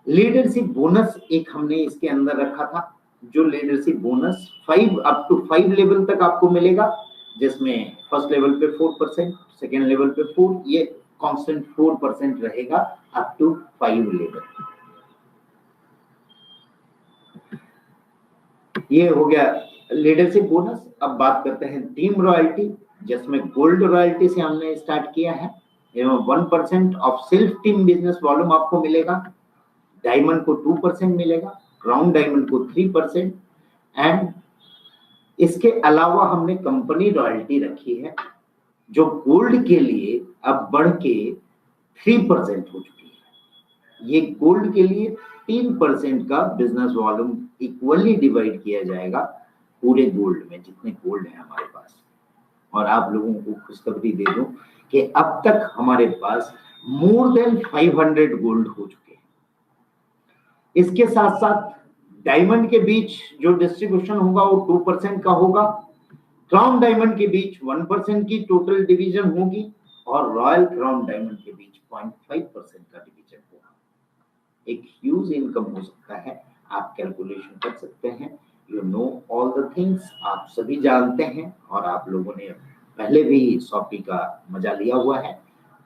लीडरशिप बोनस एक हमने इसके अंदर रखा था, जो leadership bonus 5 up to 5 level तक आपको मिलेगा, जिसमें फर्स्ट लेवल पे 4%, सेकेंड लेवल पे 4, ये कांस्टेंट 4% रहेगा अप टू 5 लेवल। ये हो गया लीडरशिप बोनस। अब बात करते हैं टीम रॉयल्टी, जिसमें गोल्ड रॉयल्टी से हमने स्टार्ट किया है। 1% of self team business volume आपको मिलेगा, डायमंड को 2% मिलेगा, क्राउन डायमंड को 3% एंड इसके अलावा हमने कंपनी रॉयल्टी रखी है जो गोल्ड के लिए अब बढ़ के 3% हो चुकी है। ये गोल्ड के लिए 3% का बिजनेस वॉल्यूम इक्वली डिवाइड किया जाएगा पूरे गोल्ड में, जितने गोल्ड है हमारे पास। और आप लोगों को खुशखबरी दे दूं कि अब तक हमारे पास मोर देन 500 गोल्ड हो चुके हैं। इसके साथ साथ डायमंड के बीच जो डिस्ट्रीब्यूशन होगा वो 2% का होगा, क्राउन डायमंड के बीच 1% की टोटल डिवीजन होगी और रॉयल क्राउन डायमंड के बीच 0.5% का डिवीजन होगा। एक ह्यूज इनकम हो सकता है, आप कैलकुलेशन कर सकते हैं। You know all the things, आप सभी जानते हैं और आप लोगों ने पहले भी शॉपी का मजा लिया हुआ है,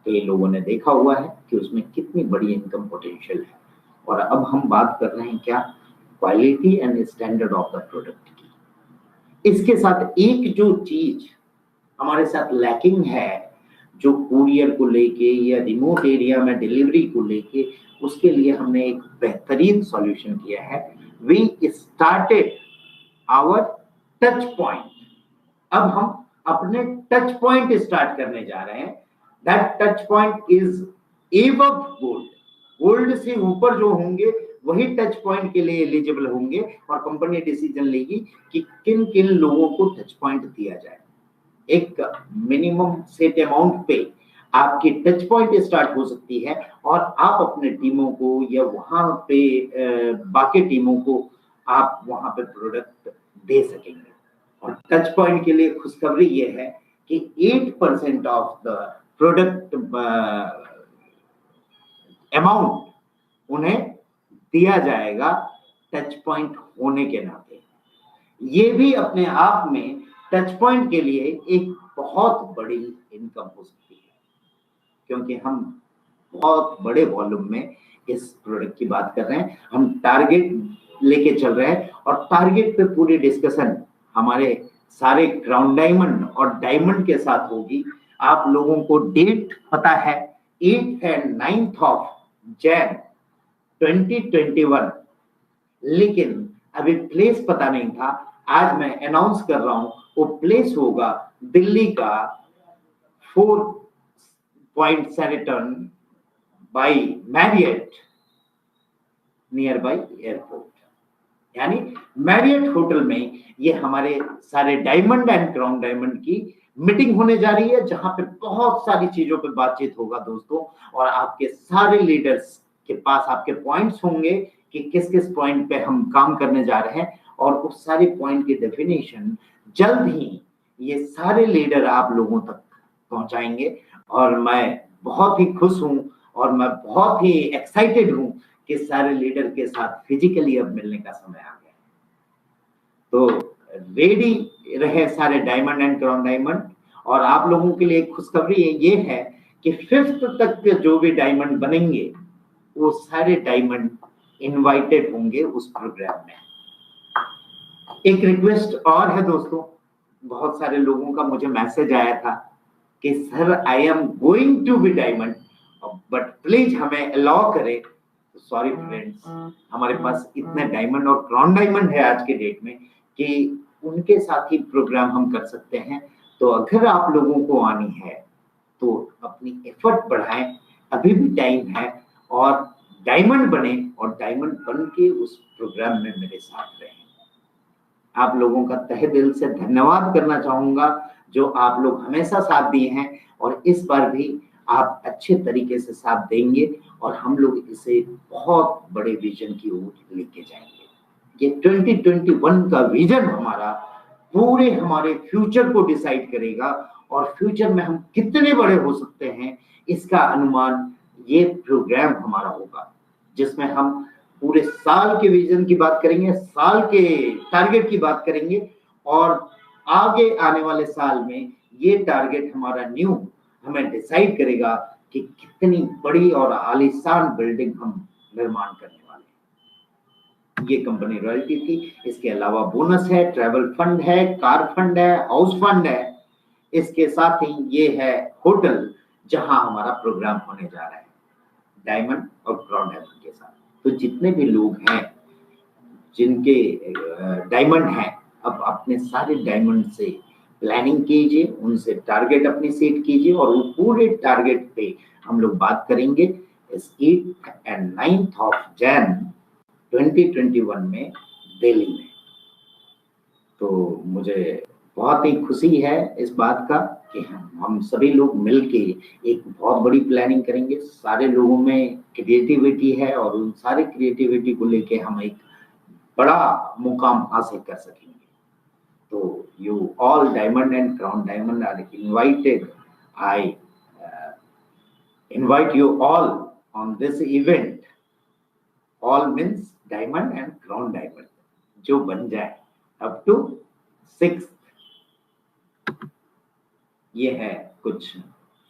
कई लोगों ने देखा हुआ है कि उसमें कितनी बड़ी इनकम पोटेंशियल है। और अब हम बात कर रहे हैं क्या, quality and standard of the product की। इसके साथ एक जो चीज हमारे साथ लैकिंग है, जो कुरियर को लेके या रिमोट एरिया में डिलीवरी को लेके, उसके लिए हमने एक बेहतरीन सॉल्यूशन किया है। We started our touch point. अब हम अपने टच पॉइंट स्टार्ट करने जा रहे हैं। That touch point is above gold. Gold से ऊपर जो होंगे वही टच पॉइंट के लिए एलिजिबल होंगे और कंपनी डिसीजन लेगी कि किन किन लोगों को टच पॉइंट दिया जाए। एक मिनिमम सेट अमाउंट पे आपकी टच पॉइंट स्टार्ट हो सकती है और आप अपने टीमों को या वहां पे बाकी टीमों को आप वहां पे प्रोडक्ट दे सकेंगे। और टच पॉइंट के लिए खुशखबरी ये है कि 8% ऑफ द प्रोडक्ट अमाउंट उन्हें दिया जाएगा टच पॉइंट होने के नाते। ये भी अपने आप में टच पॉइंट के लिए एक बहुत बड़ी इनकम हो सकती है, क्योंकि हम बहुत बड़े वॉल्यूम में इस प्रोडक्ट की बात कर रहे हैं। हम टारगेट लेके चल रहे हैं और टारगेट पे पूरी डिस्कशन हमारे सारे क्राउन डायमंड और डायमंड के साथ होगी। आप लोगों को डेट पता है 8th and 9th of Jain 2021, लेकिन अभी प्लेस पता नहीं था। आज मैं अनाउंस कर रहा हूं, वो प्लेस होगा दिल्ली का 4 point Sheraton by Marriott near by airport, यानी मैरियट होटल में ये हमारे सारे डायमंड एंड क्राउन डायमंड की मीटिंग होने जा रही है, जहां पे बहुत सारी चीजों पे बातचीत होगा दोस्तों। और आपके सारे लीडर्स के पास आपके पॉइंट्स होंगे कि किस किस पॉइंट पे हम काम करने जा रहे हैं, और उस सारे पॉइंट की डेफिनेशन जल्द ही ये सारे लीडर आप लोगों तक पहुंचाएंगे। और मैं बहुत ही खुश हूं और मैं बहुत ही एक्साइटेड हूं कि सारे लीडर के साथ फिजिकली अब मिलने का समय आ गया। तो रेडी रहे सारे डायमंड एंड क्राउन डायमंड। और आप लोगों के लिए खुशखबरी ये है कि 5th तक के जो भी डायमंड बनेंगे वो सारे डायमंड इनवाइटेड होंगे उस प्रोग्राम में। एक रिक्वेस्ट और है दोस्तों, बहुत सारे लोगों का मुझे मैसेज आया था कि sir I am going to be diamond, but please हमें अलाउ करें। सॉरी फ्रेंड्स, हमारे पास इतने डायमंड और क्राउन डायमंड है आज के डेट में कि उनके साथ ही प्रोग्राम हम कर सकते हैं। तो अगर आप लोगों को आनी है तो अपनी एफर्ट बढ़ाएं, अभी भी टाइम है, और डायमंड बने और डायमंड बन के उस प्रोग्राम में मेरे साथ रहें। आप लोगों का तहे दिल से धन्यवाद करना चाहूंगा, जो आप लोग हमेशा साथ दिए हैं और इस बार भी आप अच्छे तरीके से साथ देंगे और हम लोग इसे बहुत बड़े विजन की ओर लेके जाएंगे। ये 2021 का विजन हमारा पूरे हमारे फ्यूचर को डिसाइड करेगा, और फ्यूचर में हम कितने बड़े हो सकते हैं इसका अनुमान ये प्रोग्राम हमारा होगा, जिसमें हम पूरे साल के विजन की बात करेंगे, साल के टारगेट की बात करेंगे, और आगे आने वाले साल में ये टारगेट हमारा न्यू हमें डिसाइड करेगा कि कितनी बड़ी और आलीशान बिल्डिंग हम निर्माण करने वाले हैं। ये कंपनी रॉयल्टी थी। इसके अलावा बोनस है, ट्रैवल फंड है, कार फंड है, हाउस फंड है। इसके साथ ही ये है होटल जहां हमारा प्रोग्राम होने जा रहा है डायमंड और क्राउन डायमंड के साथ। तो जितने भी लोग हैं जिनके डायमंड हैं, अब अपने सारे डायमंड से प्लानिंग कीजिए, उनसे टारगेट अपनी सेट कीजिए, और वो पूरे टारगेट पे हम लोग बात करेंगे इस 8th and 9th of Jain 2021 में दिल्ली में। तो मुझे बहुत ही खुशी है इस बात का कि हम सभी लोग मिलके एक बहुत बड़ी प्लानिंग करेंगे। सारे लोगों में क्रिएटिविटी है और उन सारे क्रिएटिविटी को लेके हम एक बड़ा मुकाम हासिल कर सकेंगे। तो you all diamond and crown diamond are invited. I invite you all on this event. All means diamond and crown diamond जो बन जाए up to 6th। ये है कुछ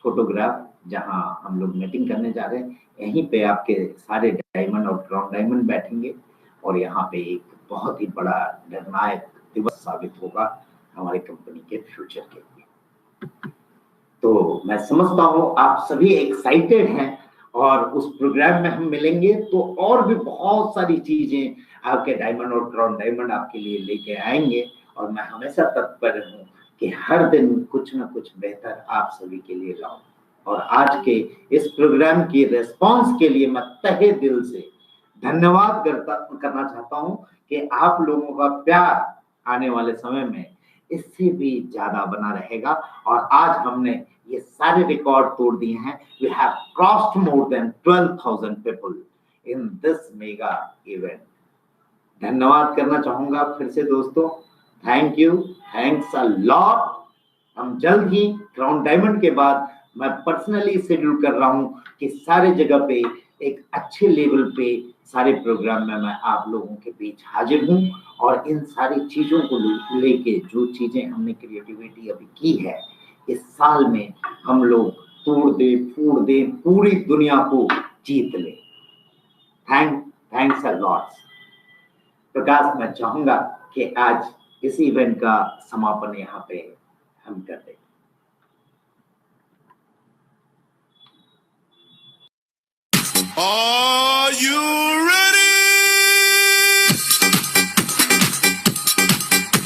फोटोग्राफ जहां हम लोग मीटिंग करने जा रहे हैं। यहीं पे आपके सारे डायमंड और क्राउन डायमंड बैठेंगे, और यहाँ पे एक बहुत ही बड़ा निर्णायक दिवस साबित होगा हमारी कंपनी के फ्यूचर के लिए। तो मैं समझता हूँ आप सभी एक्साइटेड हैं, और उस प्रोग्राम में हम मिलेंगे तो और भी बहुत सारी चीजें आपके डायमंड और क्राउन डायमंड आपके लिए लेके आएंगे। और मैं हमेशा तत्पर हूँ कि हर दिन कुछ ना कुछ बेहतर आप सभी के लिए लाऊं। और आज के इस प्रोग्राम की रिस्पांस के लिए मैं तहे दिल से धन्यवाद करना चाहता हूं कि आप लोगों का प्यार आने वाले समय में इससे भी ज्यादा बना रहेगा। और आज हमने ये सारे रिकॉर्ड तोड़ दिए हैं। We have crossed more than 12,000 people in this mega event. धन्यवाद करना चाहूंगा फिर से दोस्तों। Thank you, thanks a lot. हम जल्द ही क्राउन डायमंड के बाद मैं पर्सनली शेड्यूल कर रहा हूं कि सारे जगह पे एक अच्छे लेवल पे सारे प्रोग्राम में मैं आप लोगों के बीच हाजिर हूं। और इन सारी चीजों को लेके जो चीजें हमने क्रिएटिविटी अभी की है, इस साल में हम लोग तोड़ दे फोड़ दे, पूरी दुनिया को जीत ले। Thanks a lot. प्रकाश, मैं चाहूंगा कि आज इस इवेंट का समापन यहाँ पे हम कर दें। Are you